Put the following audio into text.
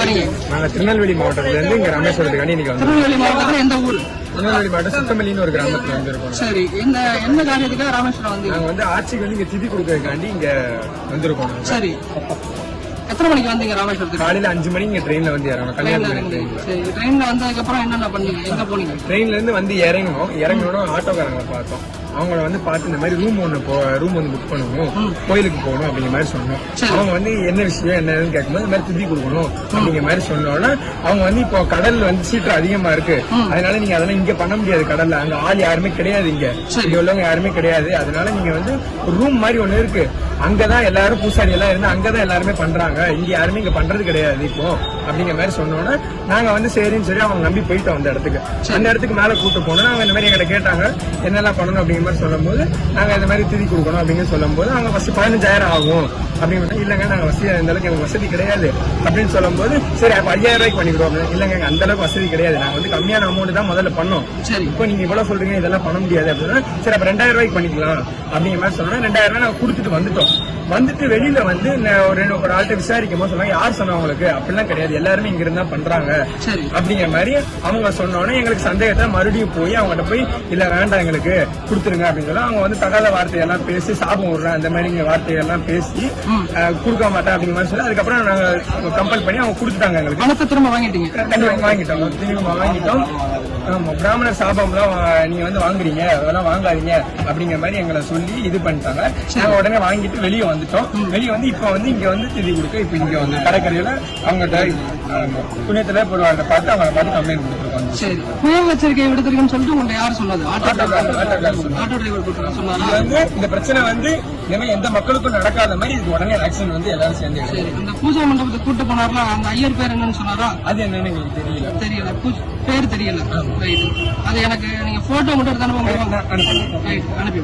வரீங்க? நாங்க திருநெல்வேலி மாவட்டத்துல இருந்து இங்க ராமேஸ்வரத்துக்காண்டி இன்னைக்கு வந்து திருநெல்வேலி மாவட்டத்துல எந்த ஊர்? திருநெல்வேலி மாவட்டம் சுத்தமல்லின்னு ஒரு கிராமத்துல வந்திருக்கோம். சரி, என்ன காரியத்துக்காக ராமேஸ்வரம் வந்து? நாங்க வந்து ஆட்சிக்கு வந்து இங்க திதி கொடுக்கறதுக்காண்டி இங்க வந்திருக்கோம். சரி, எத்தனை மணிக்கு வந்தீங்க ராமேஸ்வரத்துக்கு? காலையில 5 மணி இங்க ட்ரெயின்ல வந்து இறங்கணும். கன்னியாகுமரி சரி, ட்ரெயின்ல வந்ததுக்கு அப்புறம் என்னென்ன பண்ணீங்க? எங்க போனீங்க? ட்ரெயின்ல இருந்து வந்து இறங்கணும் ஆட்டோக்காரங்களை பார்த்தோம். அவங்கள வந்து பார்த்து இந்த மாதிரி ரூம் வந்து புக் பண்ணணும், கோயிலுக்கு போகணும் அப்படிங்கிற மாதிரி சொன்னோம். அவங்க வந்து என்ன விஷயம் என்னன்னு கேட்கும்போது இந்த மாதிரி திதி கொடுக்கணும் அப்படிங்கிற மாதிரி சொன்னோன்னா அவங்க வந்து இப்போ கடல்ல வந்து சீற்றம் அதிகமா இருக்கு, அதனால நீங்க அதெல்லாம் இங்க பண்ண முடியாது. கடல்ல அங்க ஆள் யாருமே கிடையாது, இங்க உள்ளவங்க யாருமே கிடையாது. அதனால நீங்க வந்து ஒரு ரூம் மாதிரி ஒண்ணு இருக்கு, அங்கதான் எல்லாரும் பூசாரி எல்லாம் இருந்து அங்கதான் எல்லாருமே பண்றாங்க, இங்க யாருமே இங்க பண்றது கிடையாது இப்போ அப்படிங்கிற மாதிரி சொன்னோன்னா நாங்க வந்து சரின்னு சொல்லி அவங்க நம்பி போயிட்டோம். அந்த இடத்துக்கு மேல கூட்டு போனோம். அவங்க இந்த மாதிரி எங்கிட்ட கேட்டாங்க என்னெல்லாம் பண்ணணும் அப்படிங்கிற மாதிரி சொல்லும் போது நாங்க இந்த மாதிரி திதி கொடுக்கணும் அப்படின்னு சொல்லும் போது அவங்க ஃபர்ஸ்ட் 15,000 ஆகும் அப்படின்னு. இல்லங்க நாங்க வசதி அந்த அளவுக்கு எனக்கு வசதி கிடையாது அப்படின்னு சொல்லும் போது சரி அப்ப 5,000 ரூபாய்க்கு பண்ணிக்கிறோம். இல்லங்க அந்த அளவுக்கு வசதி கிடையாது, நாங்க வந்து கம்மியான அமௌண்ட் தான் முதல்ல பண்ணோம். இப்போ நீங்க இவ்வளவு சொல்றீங்க இதெல்லாம் பண்ண முடியாது அப்படின்னா சரி அப்ப 2,000 ரூபாய்க்கு பண்ணிக்கலாம் அப்படிங்கிற மாதிரி சொன்னா 2,000 ரூபாய் நாங்க கொடுத்துட்டு வந்துட்டோம். வந்துட்டு வெளியில வந்து ஒரு ஆள்கிட்ட விசாரிக்கும் போது சொன்னாங்க யார் சொன்னா உங்களுக்கு அப்படிலாம் கிடையாது, எல்லாருமே இங்க இருந்தா பண்றாங்க அப்படிங்கிற மாதிரி அவங்க சொன்னோன்னே எங்களுக்கு சந்தேகத்தை மறுபடியும் போய் அவங்ககிட்ட போய் இல்ல வேண்டாம் எங்களுக்கு கொடுத்துருங்க அப்படின்னு சொல்லி அவங்க வந்து தகாத வார்த்தையெல்லாம் பேசி சாபம் விடுறேன் அந்த மாதிரி வார்த்தையெல்லாம் பேசி கொடுக்க மாட்டேன் அப்படிங்கிற மாதிரி சொல்லி அதுக்கப்புறம் நாங்க கம்பல் பண்ணி அவங்க கொடுத்துட்டாங்க. எங்களுக்கு பணத்தை திரும்ப வாங்கிட்டீங்க? வாங்கிட்டோம், திரும்ப வாங்கிட்டோம். ஆமா, பிராமண சாபம்லாம் நீங்க வந்து வாங்குறீங்க அதெல்லாம் வாங்காதீங்க அப்படிங்கிற மாதிரி எங்களை சொல்லி இது பண்ணிட்டாங்க. நாங்க உடனே வாங்கிட்டு வெளியே வந்துட்டோம். வெளியே வந்து இப்ப வந்து இங்க வந்து திதி கொடுக்க இப்ப இங்க வந்து கடற்கரையில அவங்க புண்ணியத்துல போடுவாங்க பார்த்து அவங்க பார்த்து கம்ப்ளைண்ட் கொடுத்துருக்காங்க. சரி, புயல் எச்சரிக்கை விடுத்திருக்குன்னு சொல்லிட்டு உங்களை யார் சொன்னது? ஆட்டோ டிரைவர் சொன்னாங்க. வந்து இந்த பிரச்சனை வந்து இனிமே எந்த மக்களுக்கும் நடக்காத மாதிரி இதுக்கு உடனே ஆக்ஷன் வந்து எல்லாரும் சேர்ந்து. சரி, அந்த பூஜை மண்டபத்தை கூட்டு போனார்ல அந்த ஐயர் பேர் என்னன்னு சொன்னாரா? அது என்னன்னு எங்களுக்கு தெரியல பேர் தெரியல. அது எனக்கு நீங்க போட்டோ மட்டும் எடுத்து அனுப்பி